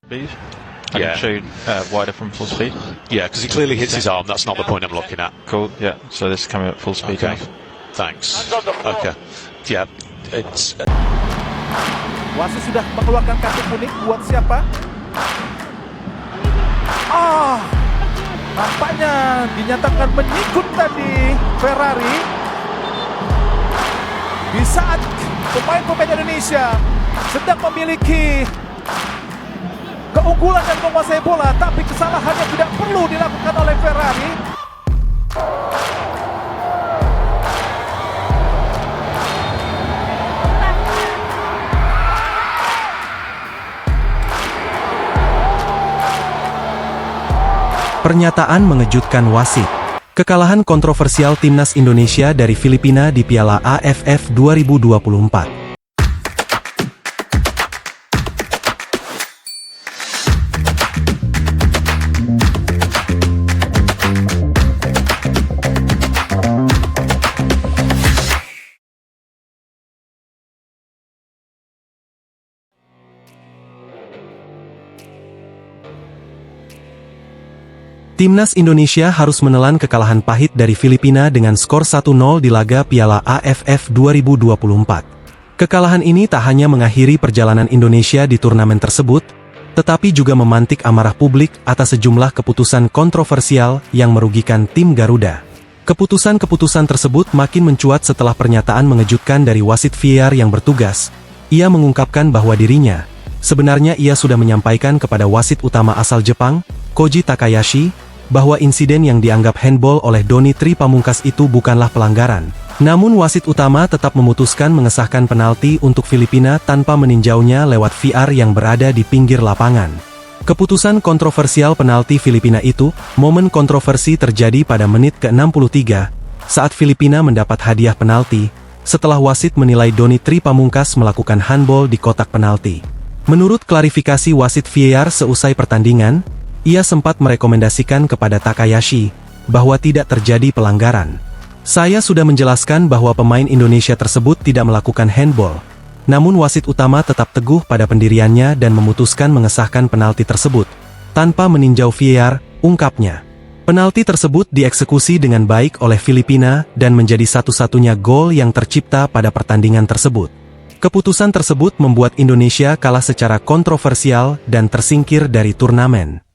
Speed. I Yeah. can show you wider from full speed. Yeah, because he clearly hits his arm. That's not the point I'm looking at. Cool. Yeah. So this is coming at full speed. Okay. Now. Thanks. Okay. Yeah. It's Wasit sudah mengeluarkan kartu kuning buat siapa? Nampaknya dinyatakan menyikut tadi Ferrari di saat pemain-pemain Indonesia sedang memiliki keunggulan dan menguasai bola, tapi kesalahan yang tidak perlu dilakukan oleh Ferrari. Pernyataan mengejutkan wasit. Kekalahan kontroversial timnas Indonesia dari Filipina di Piala AFF 2024. Timnas Indonesia harus menelan kekalahan pahit dari Filipina dengan skor 1-0 di laga Piala AFF 2024. Kekalahan ini tak hanya mengakhiri perjalanan Indonesia di turnamen tersebut, tetapi juga memantik amarah publik atas sejumlah keputusan kontroversial yang merugikan tim Garuda. Keputusan-keputusan tersebut makin mencuat setelah pernyataan mengejutkan dari wasit VAR yang bertugas. Ia mengungkapkan bahwa dirinya, sebenarnya ia sudah menyampaikan kepada wasit utama asal Jepang, Koji Takayashi, bahwa insiden yang dianggap handball oleh Doni Tri Pamungkas itu bukanlah pelanggaran. Namun wasit utama tetap memutuskan mengesahkan penalti untuk Filipina tanpa meninjaunya lewat VAR yang berada di pinggir lapangan. Keputusan kontroversial penalti Filipina itu, momen kontroversi terjadi pada menit ke-63, saat Filipina mendapat hadiah penalti, setelah wasit menilai Doni Tri Pamungkas melakukan handball di kotak penalti. Menurut klarifikasi wasit VAR seusai pertandingan, ia sempat merekomendasikan kepada Takayashi bahwa tidak terjadi pelanggaran. Saya sudah menjelaskan bahwa pemain Indonesia tersebut tidak melakukan handball. Namun wasit utama tetap teguh pada pendiriannya dan memutuskan mengesahkan penalti tersebut tanpa meninjau VAR, ungkapnya. Penalti tersebut dieksekusi dengan baik oleh Filipina dan menjadi satu-satunya gol yang tercipta pada pertandingan tersebut. Keputusan tersebut membuat Indonesia kalah secara kontroversial dan tersingkir dari turnamen.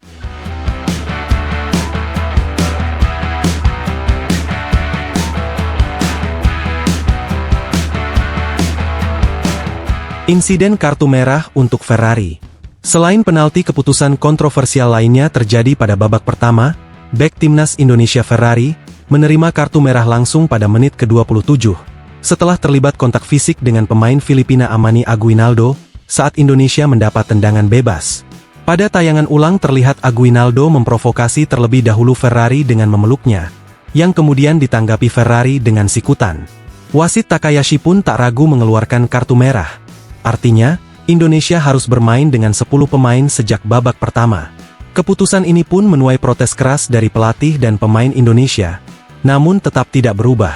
Insiden kartu merah untuk Ferrari. Selain penalti, keputusan kontroversial lainnya terjadi pada babak pertama. Bek timnas Indonesia Ferrari menerima kartu merah langsung pada menit ke-27 setelah terlibat kontak fisik dengan pemain Filipina Amani Aguinaldo saat Indonesia mendapat tendangan bebas. Pada tayangan ulang terlihat Aguinaldo memprovokasi terlebih dahulu Ferrari dengan memeluknya, yang kemudian ditanggapi Ferrari dengan sikutan. Wasit Takayashi pun tak ragu mengeluarkan kartu merah. Artinya, Indonesia harus bermain dengan 10 pemain sejak babak pertama. Keputusan ini pun menuai protes keras dari pelatih dan pemain Indonesia, namun tetap tidak berubah.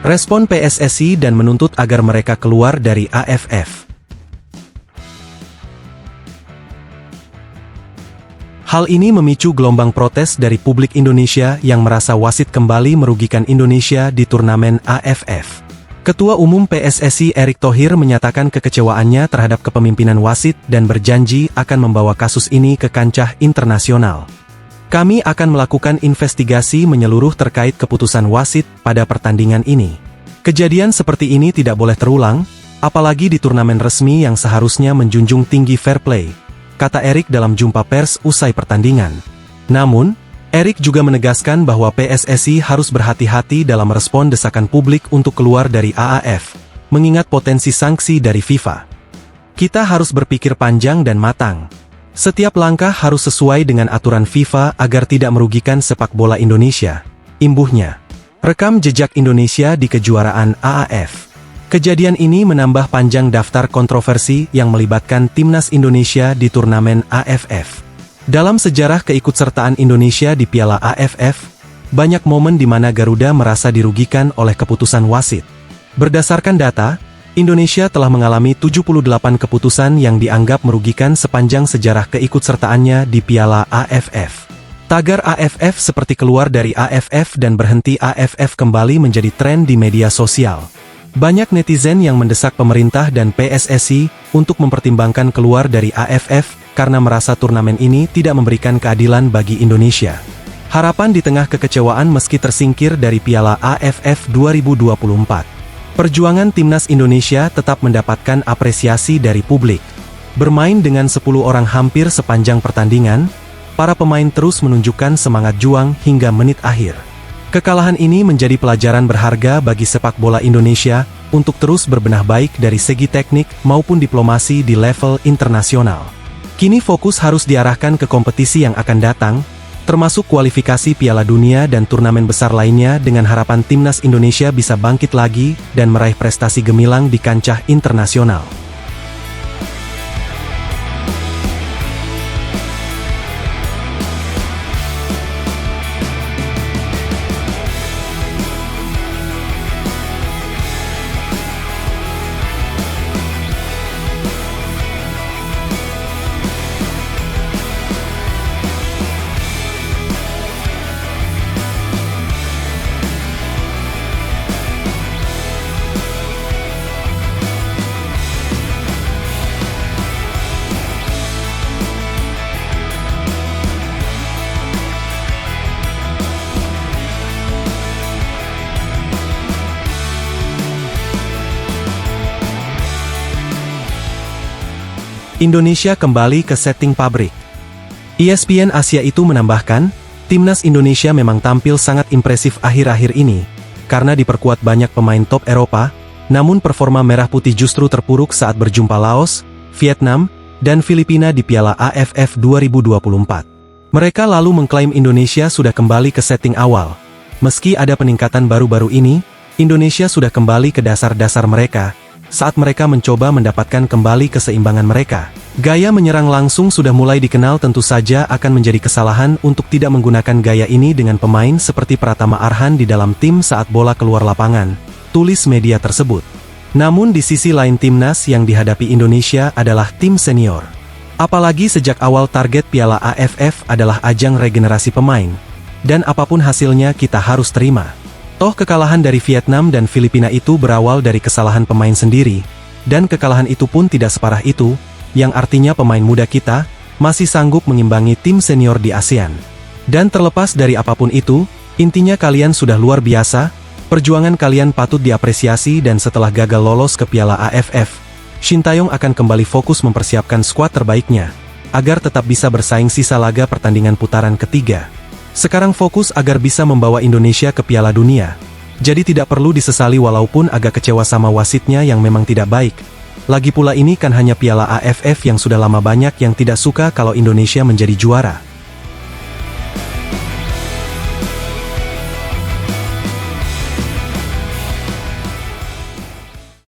Respon PSSI dan menuntut agar mereka keluar dari AFF. Hal ini memicu gelombang protes dari publik Indonesia yang merasa wasit kembali merugikan Indonesia di turnamen AFF. Ketua Umum PSSI Erick Thohir menyatakan kekecewaannya terhadap kepemimpinan wasit dan berjanji akan membawa kasus ini ke kancah internasional. Kami akan melakukan investigasi menyeluruh terkait keputusan wasit pada pertandingan ini. Kejadian seperti ini tidak boleh terulang, apalagi di turnamen resmi yang seharusnya menjunjung tinggi fair play, kata Erick dalam jumpa pers usai pertandingan. Namun, Erick juga menegaskan bahwa PSSI harus berhati-hati dalam respon desakan publik untuk keluar dari AAF, mengingat potensi sanksi dari FIFA. Kita harus berpikir panjang dan matang. Setiap langkah harus sesuai dengan aturan FIFA agar tidak merugikan sepak bola Indonesia, imbuhnya. Rekam jejak Indonesia di kejuaraan AAF. Kejadian ini menambah panjang daftar kontroversi yang melibatkan timnas Indonesia di turnamen AFF. Dalam sejarah keikutsertaan Indonesia di Piala AFF, banyak momen di mana Garuda merasa dirugikan oleh keputusan wasit. Berdasarkan data, Indonesia telah mengalami 78 keputusan yang dianggap merugikan sepanjang sejarah keikutsertaannya di Piala AFF. Tagar AFF seperti keluar dari AFF dan berhenti AFF kembali menjadi tren di media sosial. Banyak netizen yang mendesak pemerintah dan PSSI untuk mempertimbangkan keluar dari AFF karena merasa turnamen ini tidak memberikan keadilan bagi Indonesia. Harapan di tengah kekecewaan meski tersingkir dari Piala AFF 2024. Perjuangan timnas Indonesia tetap mendapatkan apresiasi dari publik. Bermain dengan 10 orang hampir sepanjang pertandingan, para pemain terus menunjukkan semangat juang hingga menit akhir. Kekalahan ini menjadi pelajaran berharga bagi sepak bola Indonesia untuk terus berbenah baik dari segi teknik maupun diplomasi di level internasional. Kini fokus harus diarahkan ke kompetisi yang akan datang, termasuk kualifikasi Piala Dunia dan turnamen besar lainnya dengan harapan timnas Indonesia bisa bangkit lagi dan meraih prestasi gemilang di kancah internasional. Indonesia kembali ke setting pabrik. ESPN Asia itu menambahkan, timnas Indonesia memang tampil sangat impresif akhir-akhir ini, karena diperkuat banyak pemain top Eropa, namun performa merah putih justru terpuruk saat berjumpa Laos, Vietnam, dan Filipina di Piala AFF 2024. Mereka lalu mengklaim Indonesia sudah kembali ke setting awal. Meski ada peningkatan baru-baru ini, Indonesia sudah kembali ke dasar-dasar mereka, saat mereka mencoba mendapatkan kembali keseimbangan mereka. Gaya menyerang langsung sudah mulai dikenal, tentu saja akan menjadi kesalahan untuk tidak menggunakan gaya ini dengan pemain seperti Pratama Arhan di dalam tim saat bola keluar lapangan, tulis media tersebut. Namun di sisi lain timnas yang dihadapi Indonesia adalah tim senior. Apalagi sejak awal target Piala AFF adalah ajang regenerasi pemain. Dan apapun hasilnya kita harus terima. Toh kekalahan dari Vietnam dan Filipina itu berawal dari kesalahan pemain sendiri, dan kekalahan itu pun tidak separah itu, yang artinya pemain muda kita masih sanggup mengimbangi tim senior di ASEAN. Dan terlepas dari apapun itu, intinya kalian sudah luar biasa, perjuangan kalian patut diapresiasi dan setelah gagal lolos ke Piala AFF, Shin Taeyong akan kembali fokus mempersiapkan skuad terbaiknya, agar tetap bisa bersaing sisa laga pertandingan putaran ketiga. Sekarang fokus agar bisa membawa Indonesia ke Piala Dunia. Jadi tidak perlu disesali walaupun agak kecewa sama wasitnya yang memang tidak baik. Lagi pula ini kan hanya Piala AFF yang sudah lama banyak yang tidak suka kalau Indonesia menjadi juara.